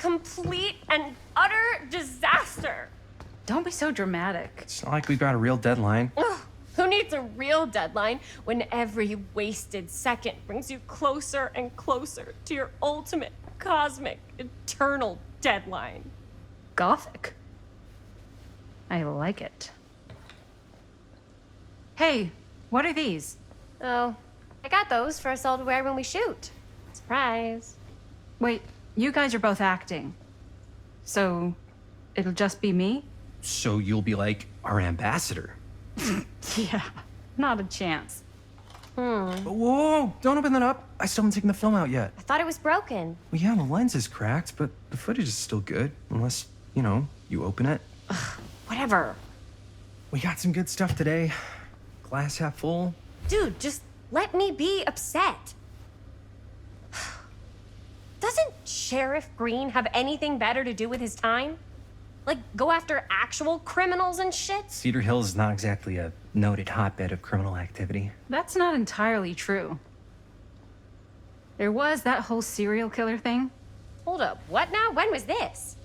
complete and utter disaster. Don't be so dramatic. It's not like we've got a real deadline. Ugh, who needs a real deadline when every wasted second brings you closer and closer to your ultimate, cosmic, eternal deadline? Gothic. I like it. Hey, what are these? Oh, I got those for us all to wear when we shoot. Surprise. Wait, you guys are both acting. So, it'll just be me? So you'll be like our ambassador. Yeah, not a chance. Whoa, don't open that up. I still haven't taken the film out yet. I thought it was broken. Well, yeah, the lens is cracked, but the footage is still good. Unless, you open it. Whatever. We got some good stuff today. Glass half full. Dude, just let me be upset. Doesn't Sheriff Green have anything better to do with his time? Like, go after actual criminals and shit? Cedar Hills is not exactly a noted hotbed of criminal activity. That's not entirely true. There was that whole serial killer thing. Hold up, what now? When was this?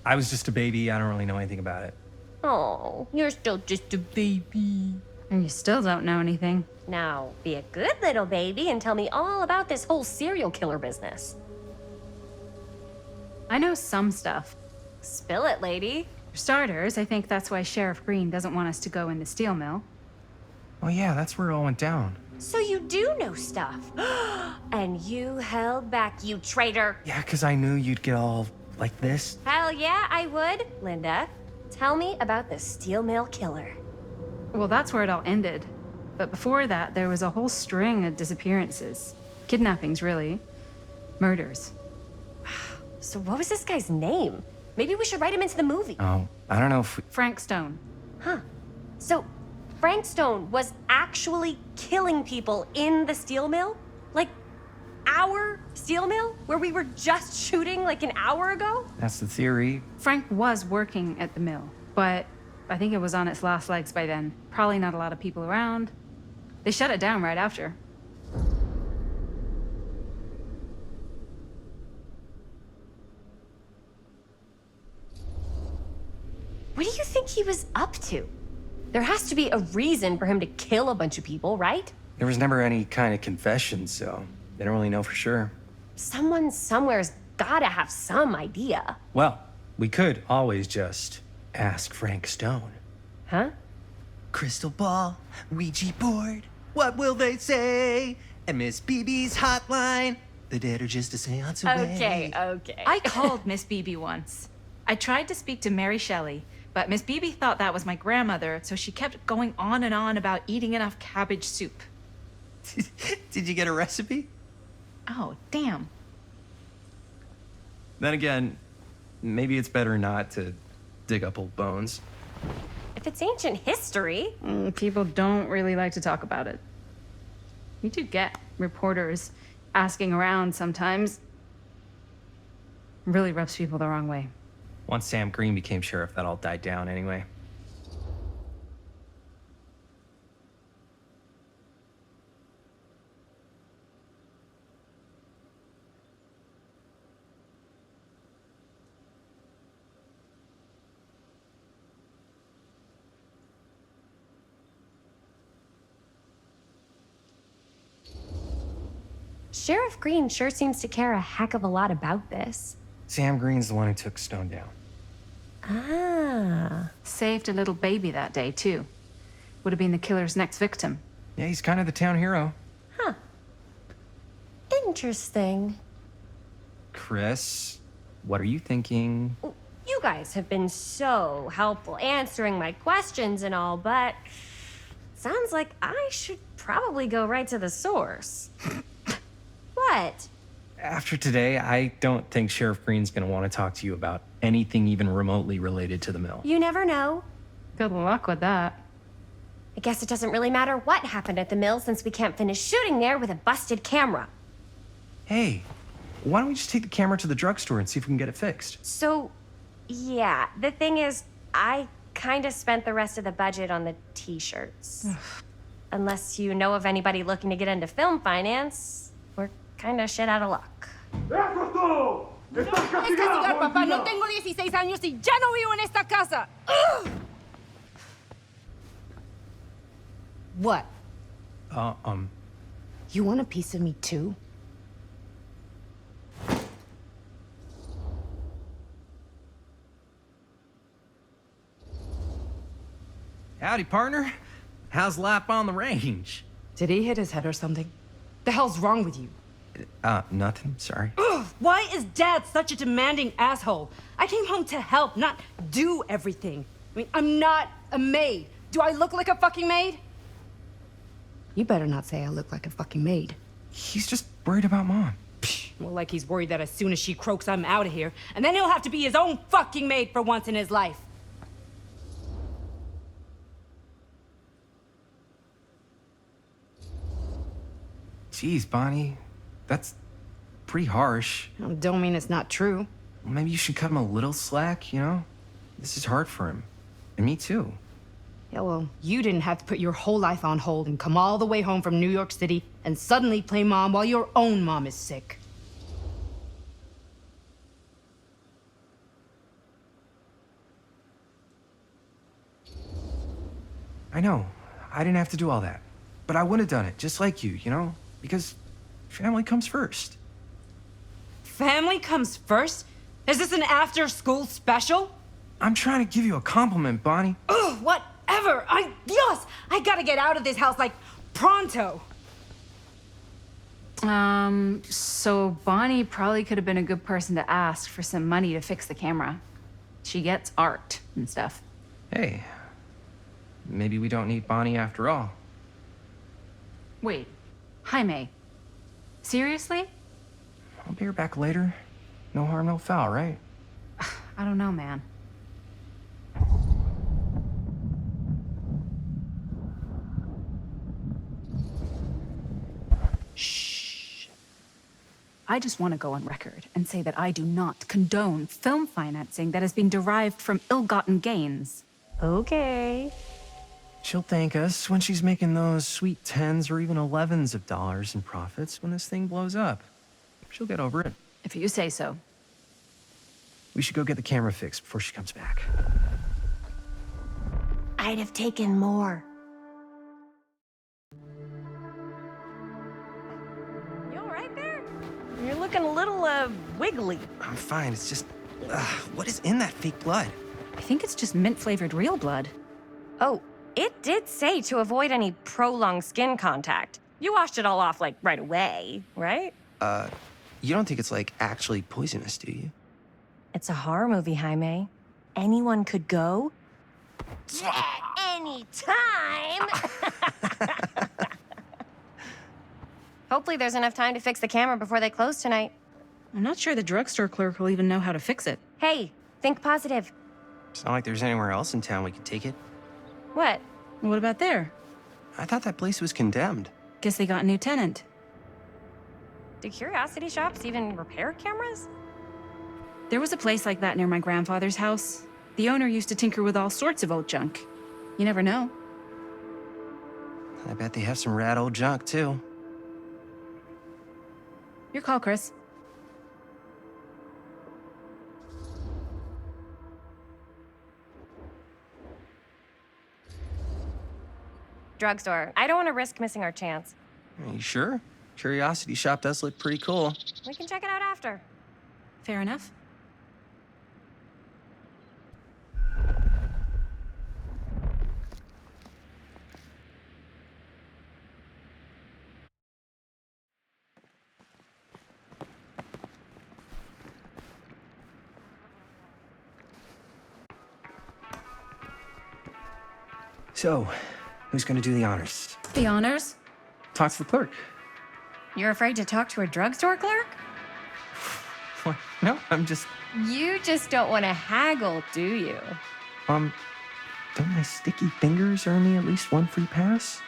I was just a baby. I don't really know anything about it. Oh, you're still just a baby. And you still don't know anything. Now, be a good little baby and tell me all about this whole serial killer business. I know some stuff. Spill it, lady. For starters, I think that's why Sheriff Green doesn't want us to go in the steel mill. Oh yeah, that's where it all went down. So you do know stuff. And you held back, you traitor. Yeah, because I knew you'd get all like this. Hell yeah, I would. Linda, tell me about the steel mill killer. Well, that's where it all ended. But before that, there was a whole string of disappearances. Kidnappings, really. Murders. So what was this guy's name? Maybe we should write him into the movie. Oh, I don't know if we... Frank Stone. Huh. So Frank Stone was actually killing people in the steel mill? Like, our steel mill? Where we were just shooting like an hour ago? That's the theory. Frank was working at the mill, but I think it was on its last legs by then. Probably not a lot of people around. They shut it down right after. What do you think he was up to? There has to be a reason for him to kill a bunch of people, right? There was never any kind of confession, so they don't really know for sure. Someone somewhere's gotta have some idea. Well, we could always just ask Frank Stone. Huh? Crystal ball, Ouija board, what will they say? And Miss BB's hotline, the dead are just a seance away. Okay. I called Miss Beebe once. I tried to speak to Mary Shelley, but Miss Beebe thought that was my grandmother, so she kept going on and on about eating enough cabbage soup. Did you get a recipe? Oh, damn. Then again, maybe it's better not to dig up old bones. If it's ancient history. People don't really like to talk about it. We do get reporters asking around sometimes. Really rubs people the wrong way. Once Sam Green became sheriff, that all died down anyway. Sheriff Green sure seems to care a heck of a lot about this. Sam Green's the one who took Stone down. Ah. Saved a little baby that day, too. Would have been the killer's next victim. Yeah, he's kind of the town hero. Huh. Interesting. Chris, what are you thinking? You guys have been so helpful answering my questions and all, but sounds like I should probably go right to the source. What? After today, I don't think Sheriff Green's gonna want to talk to you about anything even remotely related to the mill. You never know. Good luck with that. I guess it doesn't really matter what happened at the mill since we can't finish shooting there with a busted camera. Hey, why don't we just take the camera to the drugstore and see if we can get it fixed? So, yeah, the thing is, I kind of spent the rest of the budget on the t-shirts. Unless you know of anybody looking to get into film finance, we're kind of shit out of luck. Es castigar, papá. No tengo 16 años y ya no vivo en esta casa. Ugh. What? You want a piece of me too? Howdy, partner. How's life on the range? Did he hit his head or something? The hell's wrong with you? Nothing, sorry. Ugh, why is Dad such a demanding asshole? I came home to help, not do everything. I mean, I'm not a maid. Do I look like a fucking maid? You better not say I look like a fucking maid. He's just worried about Mom. Well, like he's worried that as soon as she croaks, I'm out of here. And then he'll have to be his own fucking maid for once in his life. Jeez, Bonnie. That's pretty harsh. Don't mean it's not true. Well, maybe you should cut him a little slack, you know? This is hard for him. And me too. Yeah, well, you didn't have to put your whole life on hold and come all the way home from New York City and suddenly play mom while your own mom is sick. I know. I didn't have to do all that. But I would have done it, just like you know? Because family comes first. Family comes first? Is this an after-school special? I'm trying to give you a compliment, Bonnie. Ugh, whatever. Yes, I gotta get out of this house, like, pronto. So Bonnie probably could have been a good person to ask for some money to fix the camera. She gets art and stuff. Hey, maybe we don't need Bonnie after all. Wait, Jaime, seriously? I'll be her back later. No harm, no foul, right? I don't know, man. Shh. I just want to go on record and say that I do not condone film financing that has been derived from ill-gotten gains. Okay. She'll thank us when she's making those sweet 10s or even 11s of dollars in profits when this thing blows up. She'll get over it. If you say so. We should go get the camera fixed before she comes back. I'd have taken more. You all right there? You're looking a little, wiggly. I'm fine, it's just... what is in that fake blood? I think it's just mint-flavored real blood. Oh, it did say to avoid any prolonged skin contact. You washed it all off, like, right away, right? You don't think it's, like, actually poisonous, do you? It's a horror movie, Jaime. Anyone could go. Yeah, anytime! Hopefully there's enough time to fix the camera before they close tonight. I'm not sure the drugstore clerk will even know how to fix it. Hey, think positive. It's not like there's anywhere else in town we could take it. What? What about there? I thought that place was condemned. Guess they got a new tenant. Do curiosity shops even repair cameras? There was a place like that near my grandfather's house. The owner used to tinker with all sorts of old junk. You never know. I bet they have some rad old junk, too. Your call, Chris. Drugstore. I don't want to risk missing our chance. Are you sure? Curiosity shop does look pretty cool. We can check it out after. Fair enough. So, who's gonna do the honors? The honors? Talk to the clerk. You're afraid to talk to a drugstore clerk? What? No, I'm just... You just don't want to haggle, do you? Don't my sticky fingers earn me at least one free pass?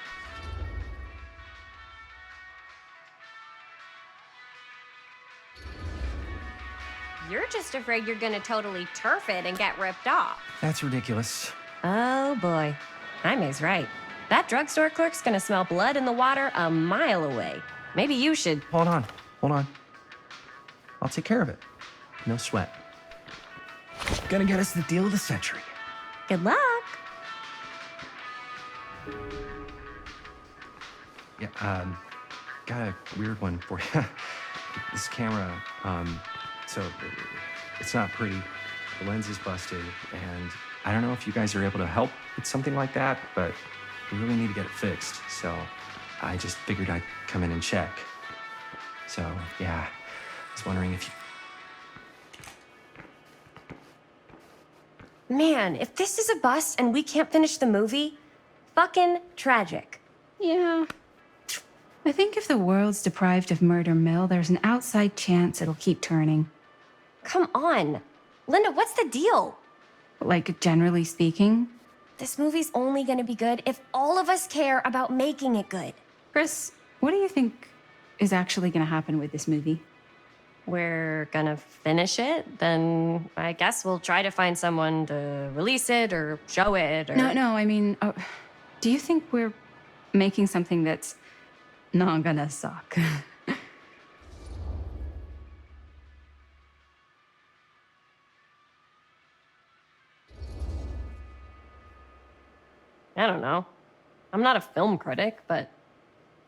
You're just afraid you're gonna totally turf it and get ripped off. That's ridiculous. Oh boy. Jaime's right. That drugstore clerk's gonna smell blood in the water a mile away. Maybe you should. Hold on. I'll take care of it. No sweat. Gonna get us the deal of the century. Good luck. Yeah, got a weird one for you. This camera, so it's not pretty. The lens is busted, and I don't know if you guys are able to help with something like that, but we really need to get it fixed. So I just figured I'd come in and check. So yeah, I was wondering if you... Man, if this is a bust and we can't finish the movie, fucking tragic. Yeah. I think if the world's deprived of Murder Mill, there's an outside chance it'll keep turning. Come on. Linda, what's the deal? Like, generally speaking. This movie's only gonna be good if all of us care about making it good. Chris, what do you think is actually gonna happen with this movie? We're gonna finish it, then I guess we'll try to find someone to release it or show it or... No, I mean, do you think we're making something that's not gonna suck? I don't know. I'm not a film critic, but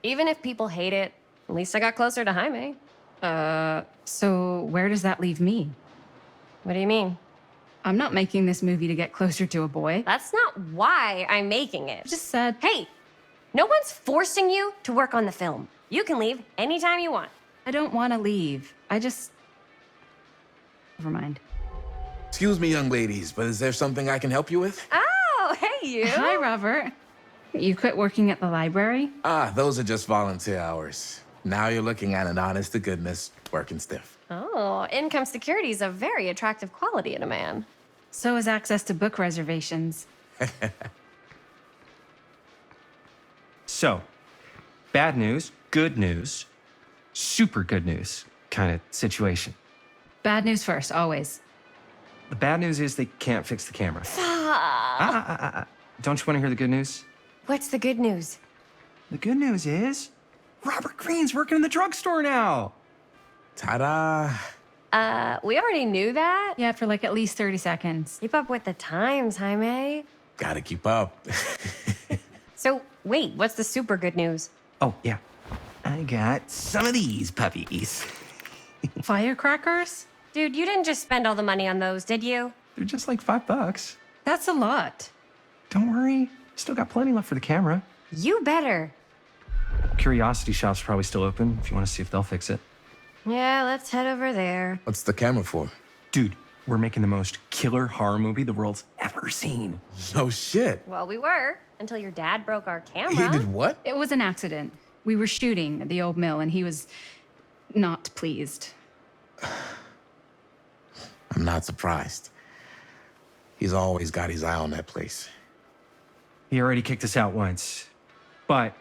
even if people hate it, at least I got closer to Jaime. So where does that leave me? What do you mean? I'm not making this movie to get closer to a boy. That's not why I'm making it. I just said, Hey, no one's forcing you to work on the film. You can leave anytime you want. I don't want to leave. Never mind. Excuse me, young ladies, but is there something I can help you with? Oh, hey, you. Hi, Robert. You quit working at the library? Those are just volunteer hours. Now you're looking at an honest-to-goodness working stiff. Oh, income security is a very attractive quality in a man. So is access to book reservations. So, bad news, good news, super good news kind of situation. Bad news first, always. The bad news is they can't fix the camera. Don't you want to hear the good news? What's the good news? The good news is Robert Greene's working in the drugstore now. Ta-da! We already knew that. Yeah, for like at least 30 seconds. Keep up with the times, Jaime. Gotta keep up. So, wait, what's the super good news? Oh, yeah. I got some of these puppies. Firecrackers? Dude, you didn't just spend all the money on those, did you? They're just like $5. That's a lot. Don't worry. Still got plenty left for the camera. You better. Curiosity Shop's probably still open if you want to see if they'll fix it. Yeah, let's head over there. What's the camera for? Dude, we're making the most killer horror movie the world's ever seen. No shit. Well, we were, until your dad broke our camera. He did what? It was an accident. We were shooting at the old mill and he was not pleased. I'm not surprised. He's always got his eye on that place. He already kicked us out once. But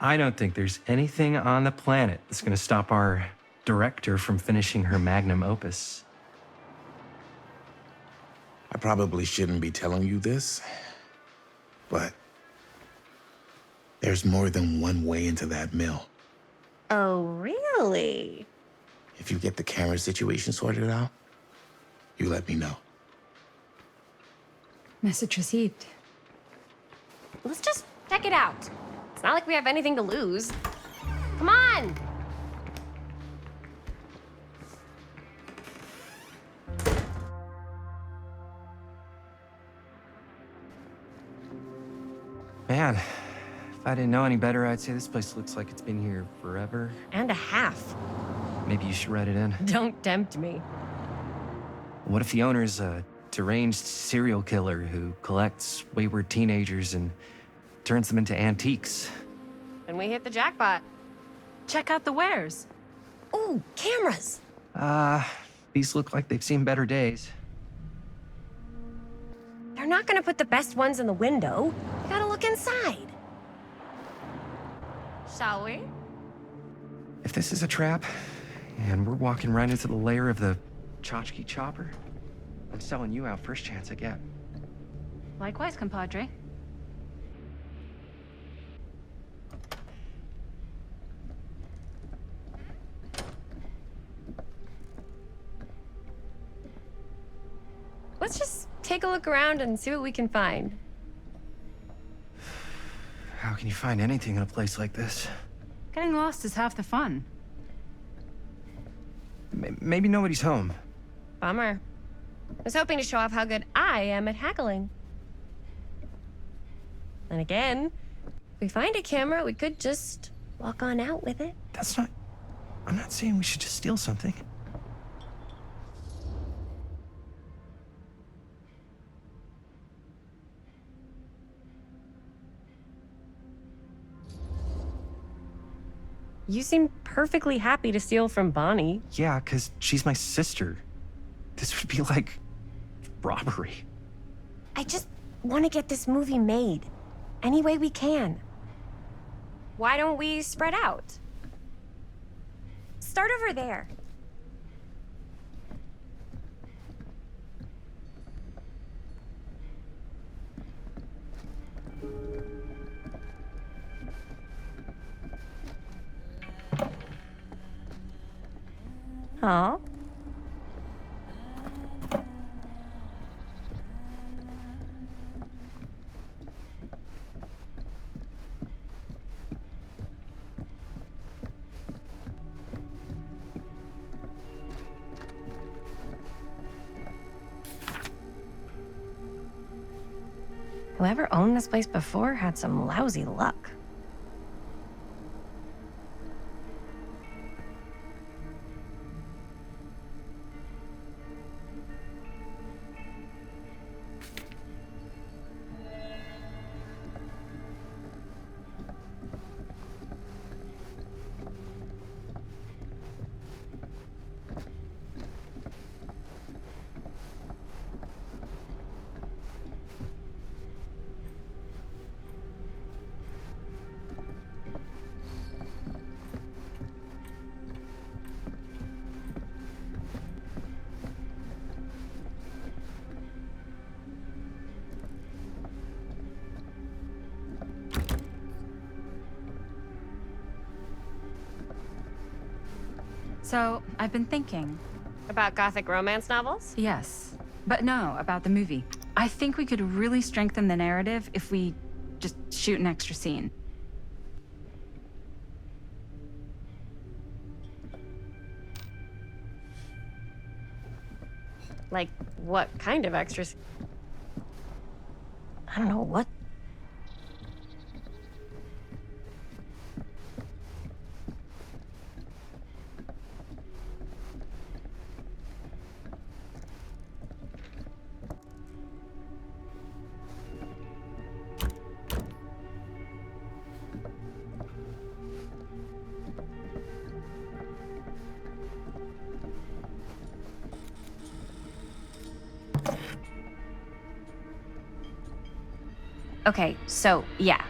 I don't think there's anything on the planet that's going to stop our director from finishing her magnum opus. I probably shouldn't be telling you this, but there's more than one way into that mill. Oh, really? If you get the camera situation sorted out, you let me know. Message received. Let's just check it out. It's not like we have anything to lose. Come on! Man, if I didn't know any better, I'd say this place looks like it's been here forever. And a half. Maybe you should write it in. Don't tempt me. What if the owner's a deranged serial killer who collects wayward teenagers and turns them into antiques? Then we hit the jackpot. Check out the wares. Ooh, cameras! These look like they've seen better days. They're not gonna put the best ones in the window. You gotta look inside. Shall we? If this is a trap, and we're walking right into the lair of the tchotchke chopper, I'm selling you out first chance I get. Likewise, compadre. Let's just take a look around and see what we can find. How can you find anything in a place like this? Getting lost is half the fun. Maybe nobody's home. Bummer. I was hoping to show off how good I am at haggling. And again, if we find a camera, we could just walk on out with it. That's not... I'm not saying we should just steal something. You seem perfectly happy to steal from Bonnie. Yeah, because she's my sister. This would be like... robbery. I just want to get this movie made. Any way we can. Why don't we spread out? Start over there. Huh? Whoever owned this place before had some lousy luck. So, I've been thinking. About gothic romance novels? Yes. But no, about the movie. I think we could really strengthen the narrative if we just shoot an extra scene. Like, what kind of extras? I don't know, what? Okay, so, yeah.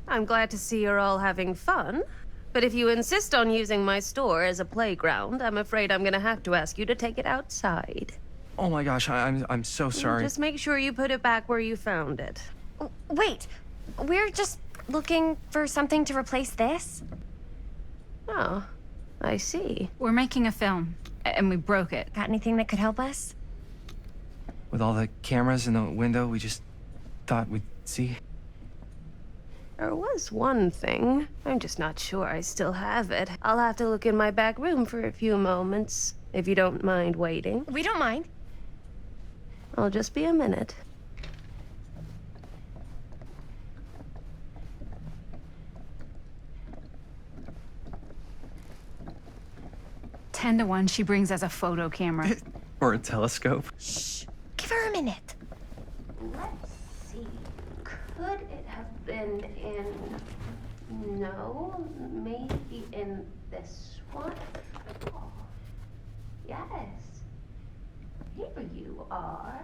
I'm glad to see you're all having fun. But if you insist on using my store as a playground, I'm afraid I'm gonna have to ask you to take it outside. Oh my gosh, I'm so sorry. Just make sure you put it back where you found it. Wait, we're just looking for something to replace this? Oh, I see. We're making a film, and we broke it. Got anything that could help us? With all the cameras in the window, we just thought we'd see. There was one thing. I'm just not sure I still have it. I'll have to look in my back room for a few moments, if you don't mind waiting. We don't mind. I'll just be a minute. Ten to 1 she brings as a photo camera. Or a telescope. Shh, give her a minute. Let's see. Could it have been in... No, maybe in this one? Oh, yes. Here you are.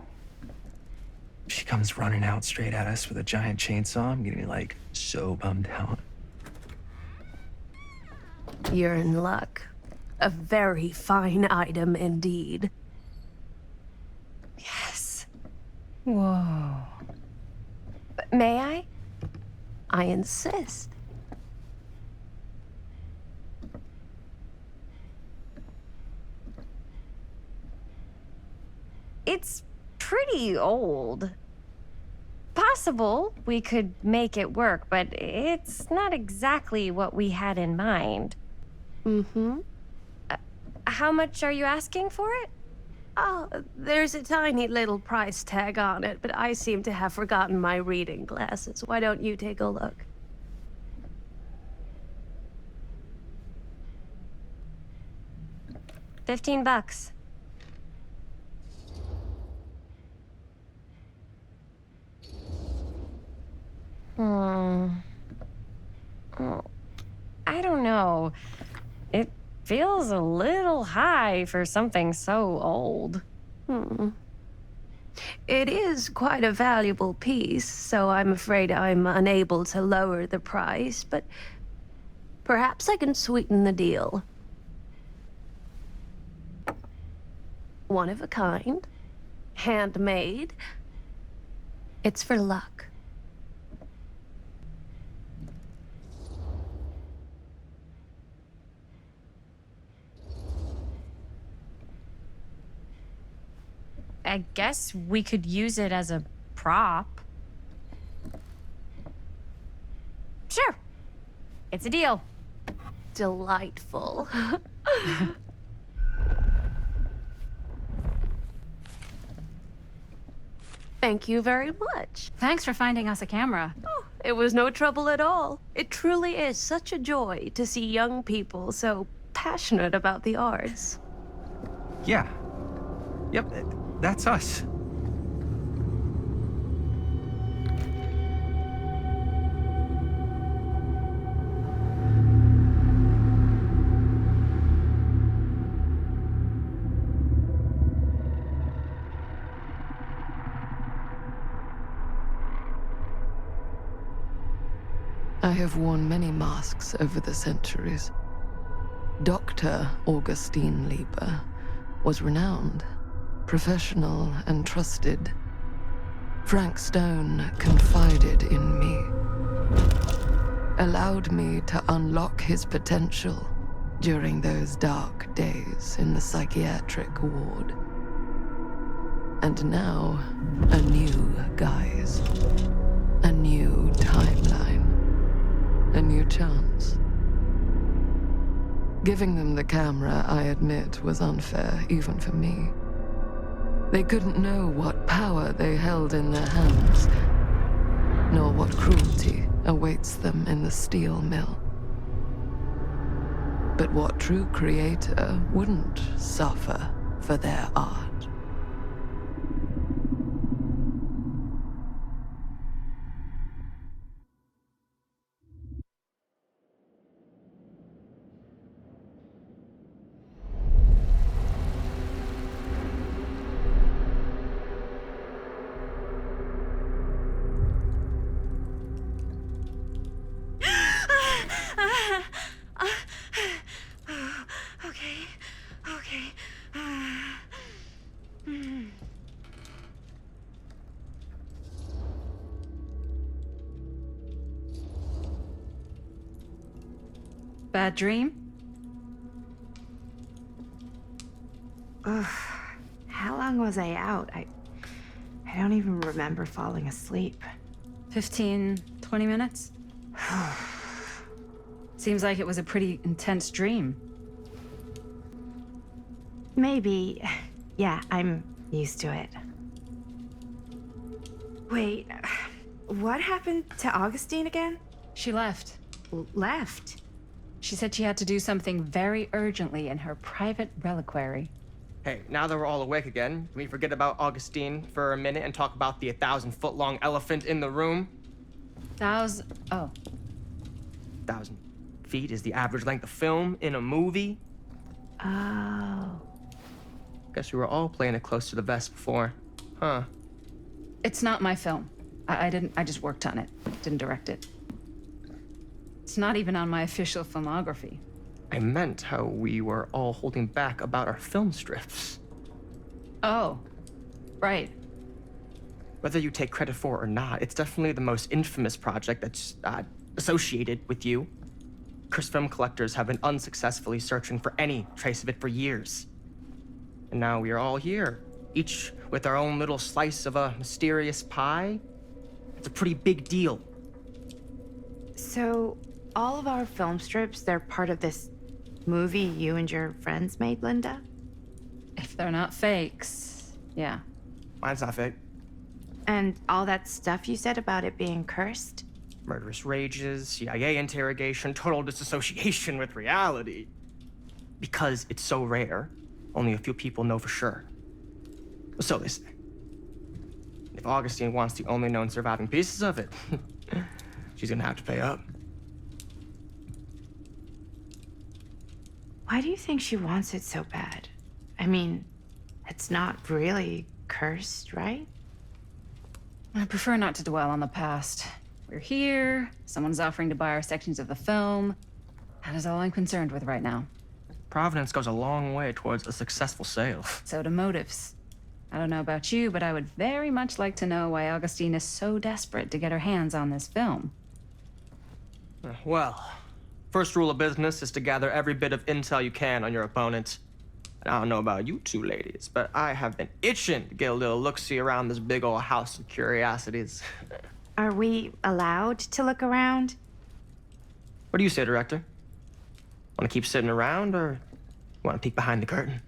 She comes running out straight at us with a giant chainsaw. I'm getting like so bummed out. You're in luck. A very fine item indeed. Yes. Whoa. May I? I insist. it's pretty old. Possible we could make it work, but it's not exactly what we had in mind. Mm-hmm. How much are you asking for it? Oh, there's a tiny little price tag on it, but I seem to have forgotten my reading glasses. Why don't you take a look? $15. I don't know. It feels a little high for something so old. It is quite a valuable piece, so I'm afraid I'm unable to lower the price, but perhaps I can sweeten the deal. One of a kind, handmade. It's for luck. I guess we could use it as a prop. Sure. It's a deal. Delightful. Thank you very much. Thanks for finding us a camera. Oh, it was no trouble at all. It truly is such a joy to see young people so passionate about the arts. Yeah. Yep, that's us. I have worn many masks over the centuries. Dr. Augustine Lieber was renowned, professional, and trusted. Frank Stone confided in me, allowed me to unlock his potential during those dark days in the psychiatric ward. And now, a new guise, a new timeline, a new chance. Giving them the camera, I admit, was unfair, even for me. They couldn't know what power they held in their hands, nor what cruelty awaits them in the steel mill. But what true creator wouldn't suffer for their art? Bad dream? Ugh. How long was I out? I don't even remember falling asleep. 15, 20 minutes? Seems like it was a pretty intense dream. Maybe. Yeah, I'm used to it. Wait, what happened to Augustine again? She left. Left? She said she had to do something very urgently in her private reliquary. Hey, now that we're all awake again, can we forget about Augustine for a minute and talk about the 1,000-foot-long elephant in the room? 1,000 feet is the average length of film in a movie. Oh. Guess we were all playing it close to the vest before, huh? It's not my film. I just worked on it. Didn't direct it. It's not even on my official filmography. I meant how we were all holding back about our film strips. Oh, right. Whether you take credit for it or not, it's definitely the most infamous project that's associated with you. Cursed film collectors have been unsuccessfully searching for any trace of it for years. And now we are all here, each with our own little slice of a mysterious pie. It's a pretty big deal. So, all of our film strips, they're part of this movie you and your friends made, Linda? If they're not fakes, yeah. Mine's not fake. And all that stuff you said about it being cursed? Murderous rages, CIA interrogation, total disassociation with reality. Because it's so rare, only a few people know for sure. So they say. If Augustine wants the only known surviving pieces of it, she's gonna have to pay up. Why do you think she wants it so bad? I mean, it's not really cursed, right? I prefer not to dwell on the past. We're here, someone's offering to buy our sections of the film. That is all I'm concerned with right now. Providence goes a long way towards a successful sale. So do motives. I don't know about you, but I would very much like to know why Augustine is so desperate to get her hands on this film. Well, first rule of business is to gather every bit of intel you can on your opponent. And I don't know about you two ladies, but I have been itching to get a little look-see around this big old house of curiosities. Are we allowed to look around? What do you say, director? Want to keep sitting around, or want to peek behind the curtain?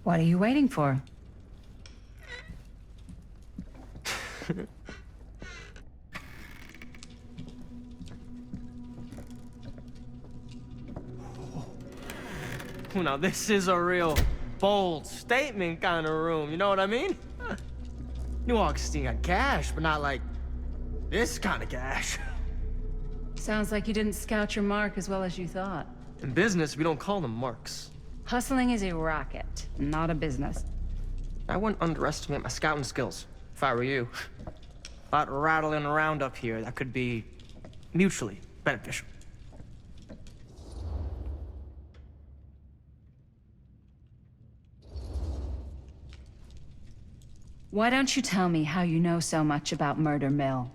What are you waiting for? Now, this is a real bold statement kind of room, you know what I mean? New Augustine got cash, but not like this kind of cash. Sounds like you didn't scout your mark as well as you thought. In business, we don't call them marks. Hustling is a racket, not a business. I wouldn't underestimate my scouting skills, if I were you. A lot rattling around up here that could be mutually beneficial. Why don't you tell me how you know so much about Murder Mill?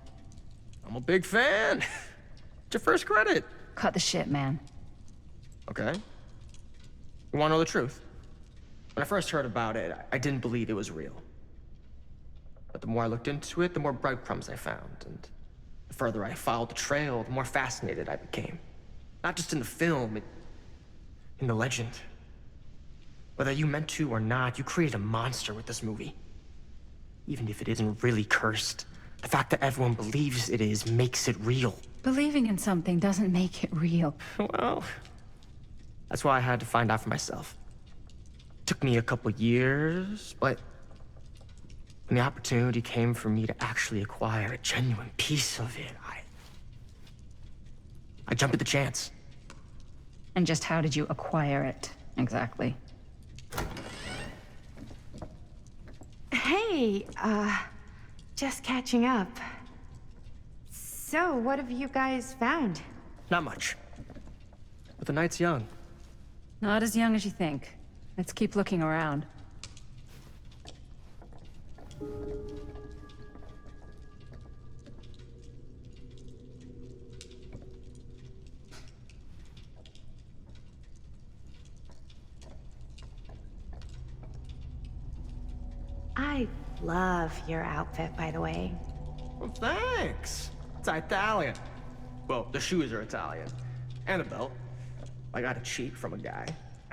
I'm a big fan. It's your first credit. Cut the shit, man. Okay. You wanna know the truth? When I first heard about it, I didn't believe it was real. But the more I looked into it, the more breadcrumbs I found, and the further I followed the trail, the more fascinated I became. Not just in the film, in the legend. Whether you meant to or not, you created a monster with this movie. Even if it isn't really cursed, the fact that everyone believes it is makes it real. Believing in something doesn't make it real. Well, that's why I had to find out for myself. Took me a couple years, but when the opportunity came for me to actually acquire a genuine piece of it, I jumped at the chance. And just how did you acquire it, exactly? Hey, just catching up. So, what have you guys found? Not much. But the night's young. Not as young as you think. Let's keep looking around. I love your outfit, by the way. Well, thanks. It's Italian. Well, the shoes are Italian. And the belt. I got it cheap from a guy.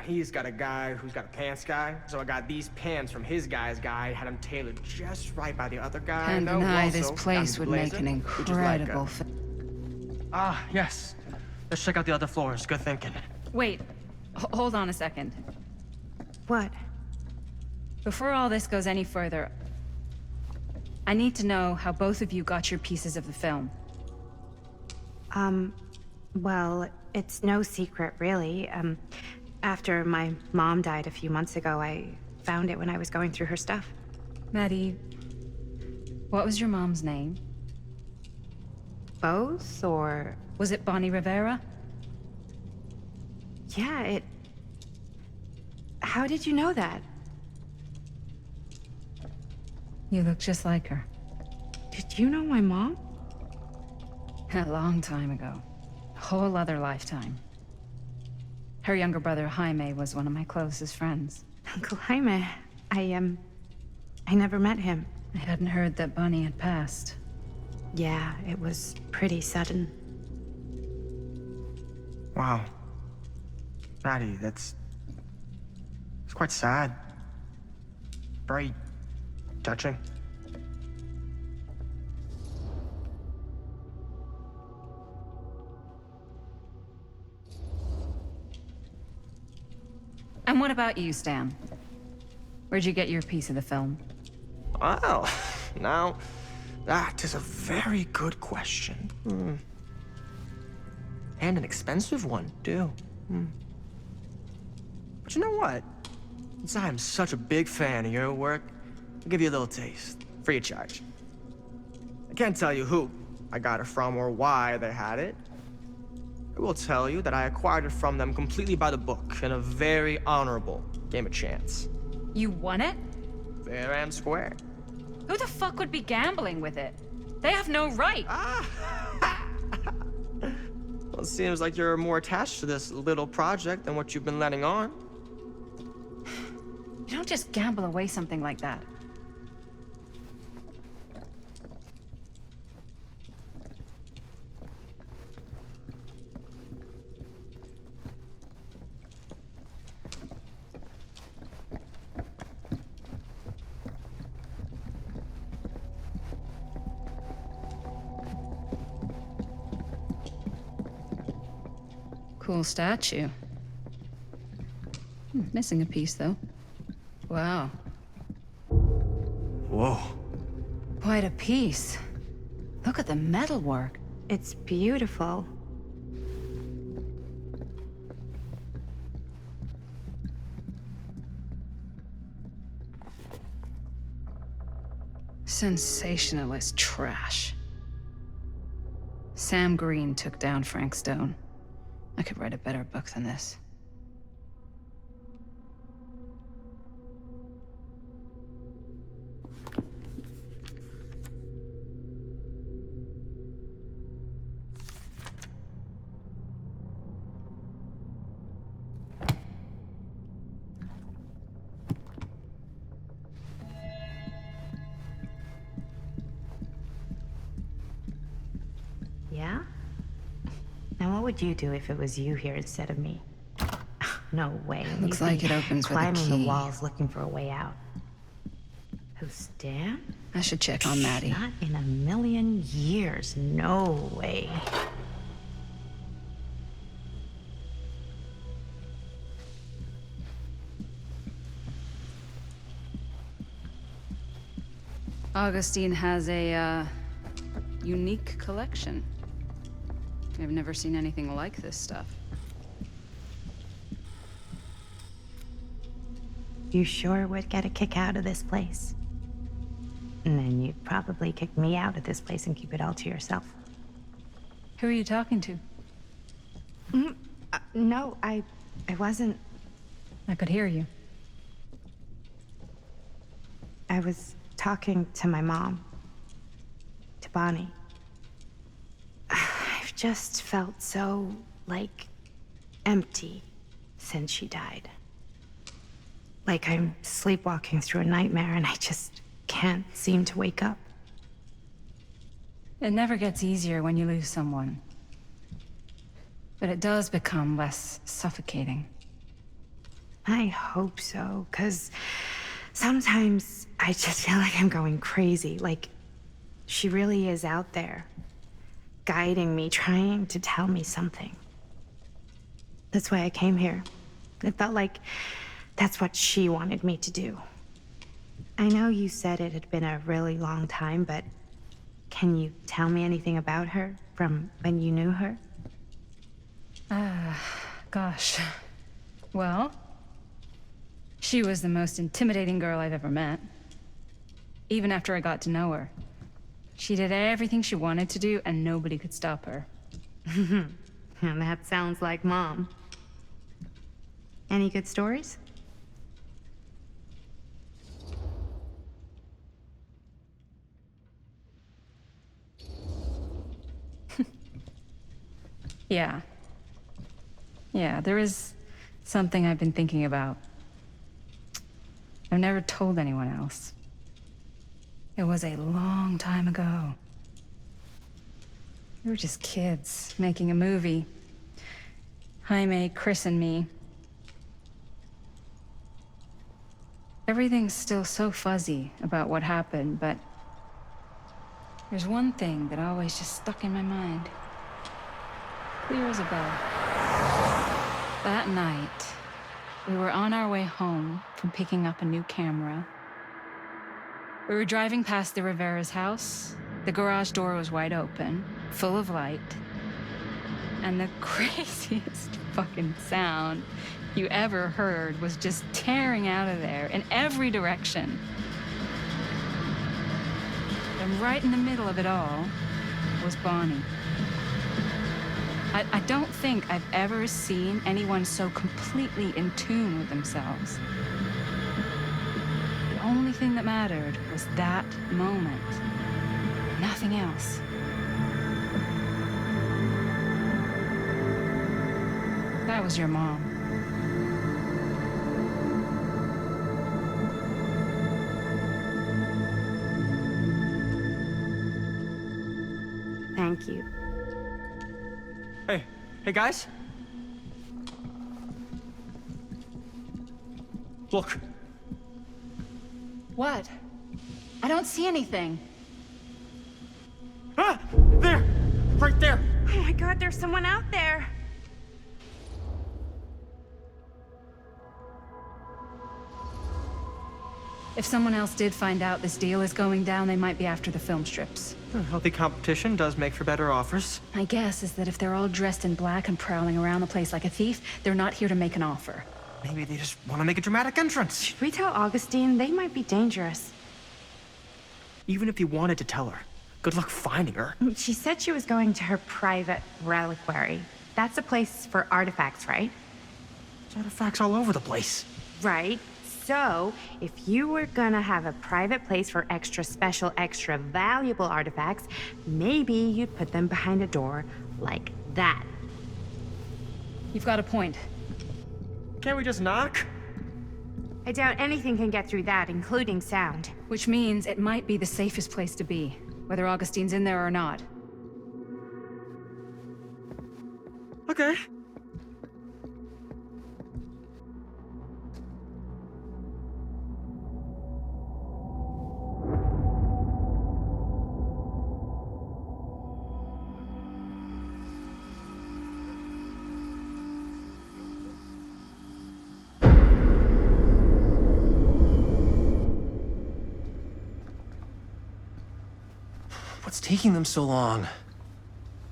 He's got a guy who's got a pants guy, so I got these pants from his guy's guy, had them tailored just right by the other guy. Can't though, deny also this got place me the would make blazer, an which is like incredible yes. Let's check out the other floors. Good thinking. Wait, hold on a second. What? Before all this goes any further, I need to know how both of you got your pieces of the film. Well, it's no secret, really. After my mom died a few months ago, I found it when I was going through her stuff. Maddie, what was your mom's name? Both, or... Was it Bonnie Rivera? Yeah, it... How did you know that? You look just like her. Did you know my mom? A long time ago. A whole other lifetime. Her younger brother, Jaime, was one of my closest friends. Uncle Jaime. I never met him. I hadn't heard that Bonnie had passed. Yeah, it was pretty sudden. Wow. Maddie, it's quite sad. Very touching. And what about you, Stan? Where'd you get your piece of the film? Well, now, that is a very good question. And an expensive one, too. But you know what? Since I am such a big fan of your work, I'll give you a little taste, free of charge. I can't tell you who I got it from or why they had it. I will tell you that I acquired it from them completely by the book in a very honorable game of chance. You won it? Fair and square. Who the fuck would be gambling with it? They have no right. Well, it seems like you're more attached to this little project than what you've been letting on. You don't just gamble away something like that. Cool statue. Missing a piece, though. Wow. Whoa. Quite a piece. Look at the metalwork. It's beautiful. Sensationalist trash. Sam Green took down Frank Stone. I could write a better book than this. Yeah? Now what would you do if it was you here instead of me? No way. Looks You'd like be it opens with a climbing the key. walls looking for a way out. Who's Stan? I should check on Maddie. Not in a million years. No way. Augustine has a, unique collection. I've never seen anything like this stuff. You sure would get a kick out of this place. And then you'd probably kick me out of this place and keep it all to yourself. Who are you talking to? No, I wasn't. I could hear you. I was talking to my mom. To Bonnie. I've just felt so, like, empty since she died. Like I'm sleepwalking through a nightmare and I just can't seem to wake up. It never gets easier when you lose someone. But it does become less suffocating. I hope so, 'cause sometimes I just feel like I'm going crazy. Like, she really is out there, guiding me, trying to tell me something. That's why I came here. It felt like that's what she wanted me to do. I know you said it had been a really long time, but can you tell me anything about her from when you knew her? Gosh. Well, she was the most intimidating girl I've ever met. Even after I got to know her. She did everything she wanted to do, and nobody could stop her. And that sounds like Mom. Any good stories? Yeah. Yeah, there is something I've been thinking about. I've never told anyone else. It was a long time ago. We were just kids making a movie. Jaime, Chris, and me. Everything's still so fuzzy about what happened, but there's one thing that always just stuck in my mind. Clear as a bell. That night, we were on our way home from picking up a new camera. We were driving past the Rivera's house. The garage door was wide open, full of light. And the craziest fucking sound you ever heard was just tearing out of there in every direction. And right in the middle of it all was Bonnie. I don't think I've ever seen anyone so completely in tune with themselves. The only thing that mattered was that moment. Nothing else. That was your mom. Thank you. Hey guys. Look. What? I don't see anything. Ah! There! Right there! Oh my god, there's someone out there. If someone else did find out this deal is going down, they might be after the film strips. Healthy competition does make for better offers. My guess is that if they're all dressed in black and prowling around the place like a thief, they're not here to make an offer. Maybe they just want to make a dramatic entrance. Should we tell Augustine? They might be dangerous. Even if you wanted to tell her, good luck finding her. She said she was going to her private reliquary. That's a place for artifacts, right? There's artifacts all over the place. Right. So, if you were gonna have a private place for extra special, extra valuable artifacts, maybe you'd put them behind a door like that. You've got a point. Can't we just knock? I doubt anything can get through that, including sound. Which means it might be the safest place to be, whether Augustine's in there or not. Okay. What's taking them so long?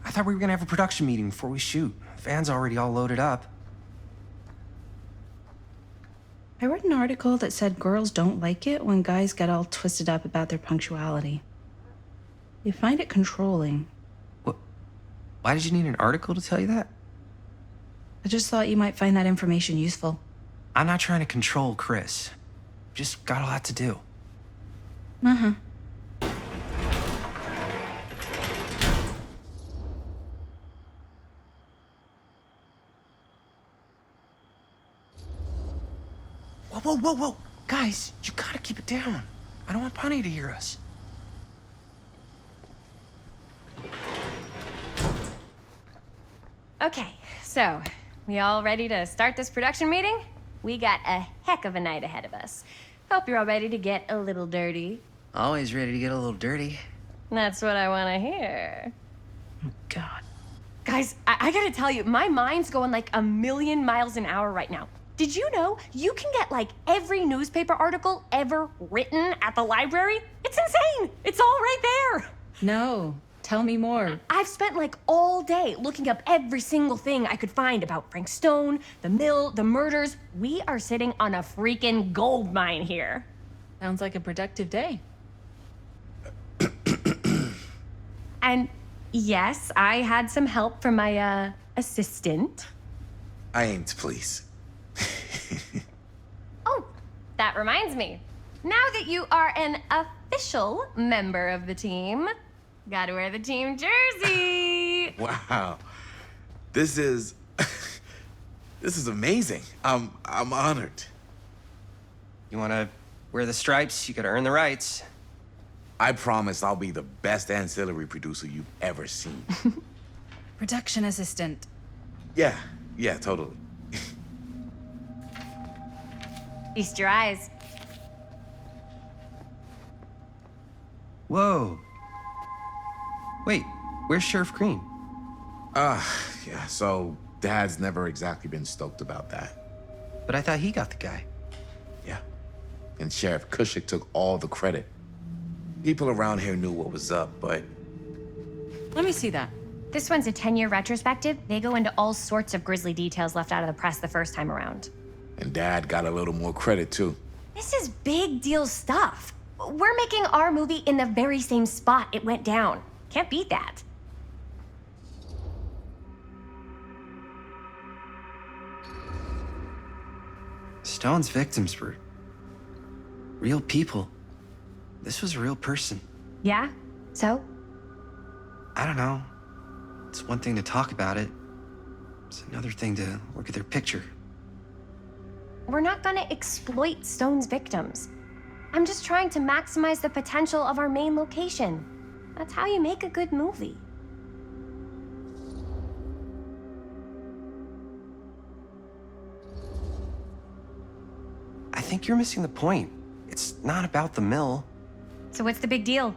I thought we were gonna have a production meeting before we shoot. The van's already all loaded up. I read an article that said girls don't like it when guys get all twisted up about their punctuality. They find it controlling. What? Why did you need an article to tell you that? I just thought you might find that information useful. I'm not trying to control Chris. Just got a lot to do. Uh-huh. Whoa, whoa, whoa! Guys, you gotta keep it down. I don't want Bunny to hear us. Okay, so, we all ready to start this production meeting? We got a heck of a night ahead of us. Hope you're all ready to get a little dirty. Always ready to get a little dirty. That's what I want to hear. Oh, God. Guys, I gotta tell you, my mind's going like a million miles an hour right now. Did you know you can get like every newspaper article ever written at the library? It's insane! It's all right there! No, tell me more. I've spent like all day looking up every single thing I could find about Frank Stone, the mill, the murders. We are sitting on a freaking gold mine here. Sounds like a productive day. And yes, I had some help from my assistant. I aim to please. Oh, that reminds me. Now that you are an official member of the team, gotta wear the team jersey. Wow. This is... this is amazing. I'm honored. You wanna wear the stripes? You gotta earn the rights. I promise I'll be the best ancillary producer you've ever seen. Production assistant. Yeah, totally. Feast your eyes. Whoa. Wait, where's Sheriff Green? Yeah, so Dad's never exactly been stoked about that. But I thought he got the guy. Yeah. And Sheriff Cushik took all the credit. People around here knew what was up, but... Let me see that. This one's a 10-year retrospective. They go into all sorts of grisly details left out of the press the first time around. And Dad got a little more credit, too. This is big deal stuff. We're making our movie in the very same spot it went down. Can't beat that. Stone's victims were real people. This was a real person. Yeah? So? I don't know. It's one thing to talk about it. It's another thing to look at their picture. We're not gonna exploit Stone's victims. I'm just trying to maximize the potential of our main location. That's how you make a good movie. I think you're missing the point. It's not about the mill. So what's the big deal?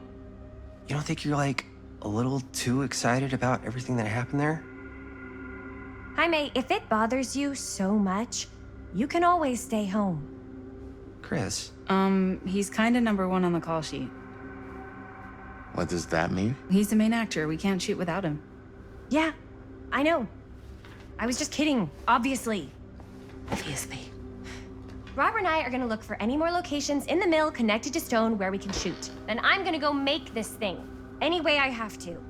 You don't think you're, like, a little too excited about everything that happened there? Jaime, if it bothers you so much, you can always stay home. Chris. He's kinda #1 on the call sheet. What does that mean? He's the main actor. We can't shoot without him. Yeah, I know. I was just kidding, obviously. Obviously. Robert and I are gonna look for any more locations in the mill connected to Stone where we can shoot. Then I'm gonna go make this thing, any way I have to.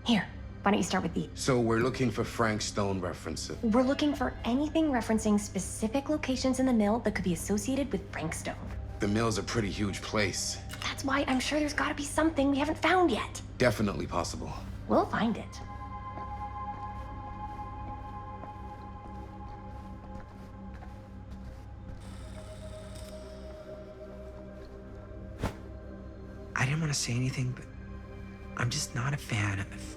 Here, why don't you start with these? So we're looking for Frank Stone references. We're looking for anything referencing specific locations in the mill that could be associated with Frank Stone. The mill's a pretty huge place. That's why I'm sure there's gotta be something we haven't found yet. Definitely possible. We'll find it. I didn't want to say anything, but I'm just not a fan of this.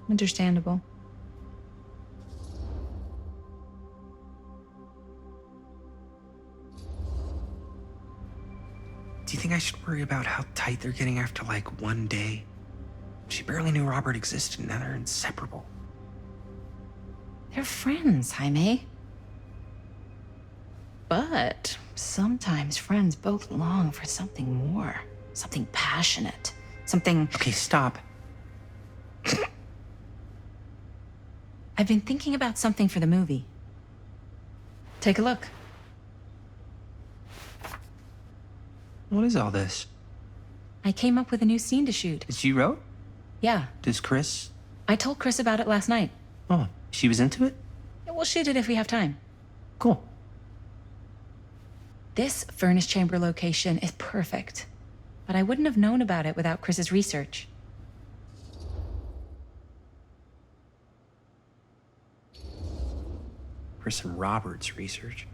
Understandable. Do you think I should worry about how tight they're getting after, like, one day? She barely knew Robert existed, and now they're inseparable. They're friends, Jaime. But sometimes friends both long for something more. Something passionate. Something... Okay, stop. I've been thinking about something for the movie. Take a look. What is all this? I came up with a new scene to shoot. That you wrote? Yeah, Does Chris? I told Chris about it last night. Oh, she was into it? We'll shoot it if we have time. Cool. This furnace chamber location is perfect, but I wouldn't have known about it without Chris's research. Chris and Robert's research.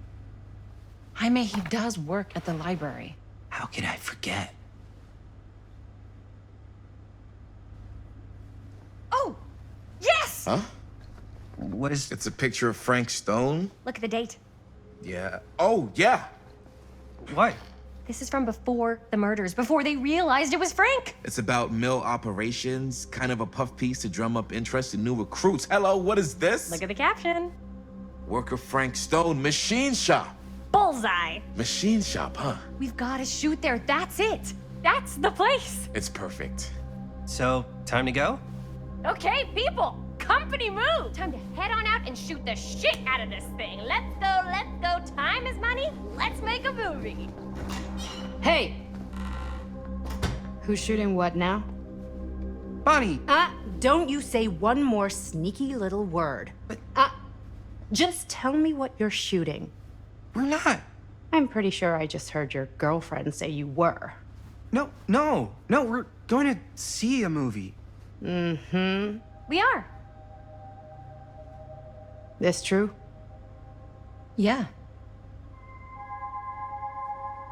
Jaime, he does work at the library. How could I forget? Oh! Yes! Huh? What is... It's a picture of Frank Stone? Look at the date. Yeah. Oh, yeah. What? This is from before the murders, before they realized it was Frank. It's about mill operations, kind of a puff piece to drum up interest in new recruits. Hello, what is this? Look at the caption. Worker Frank Stone, machine shop. Bullseye. Machine shop, huh? We've got to shoot there. That's it. That's the place. It's perfect. So, time to go? Okay, people, company move. Time to head on out and shoot the shit out of this thing. Let's go, let's go. Time is money. Let's make a movie. Hey! Who's shooting what now? Bonnie! Don't you say one more sneaky little word. Just tell me what you're shooting. We're not. I'm pretty sure I just heard your girlfriend say you were. No, we're going to see a movie. Mm-hmm. We are. This true? Yeah.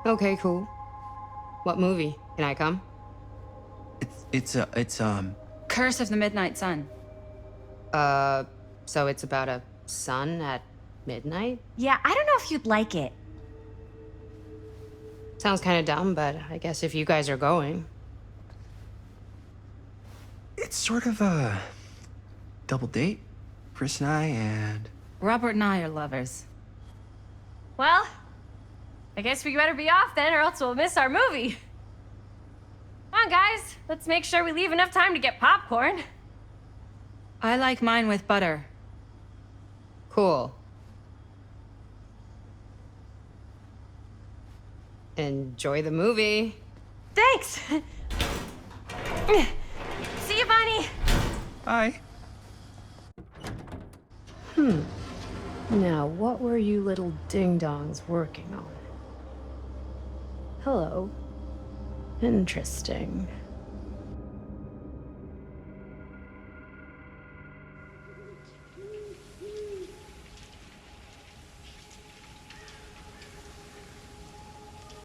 Okay, cool. What movie? Can I come? It's Curse of the Midnight Sun. So it's about a sun at midnight? Yeah, I don't know if you'd like it. Sounds kind of dumb, but I guess if you guys are going. It's sort of a double date. Chris and I and... Robert and I are lovers. Well, I guess we better be off then, or else we'll miss our movie. Come on, guys. Let's make sure we leave enough time to get popcorn. I like mine with butter. Cool. Enjoy the movie. Thanks. See you, Bonnie. Bye. Now, what were you little ding-dongs working on? Hello. Interesting.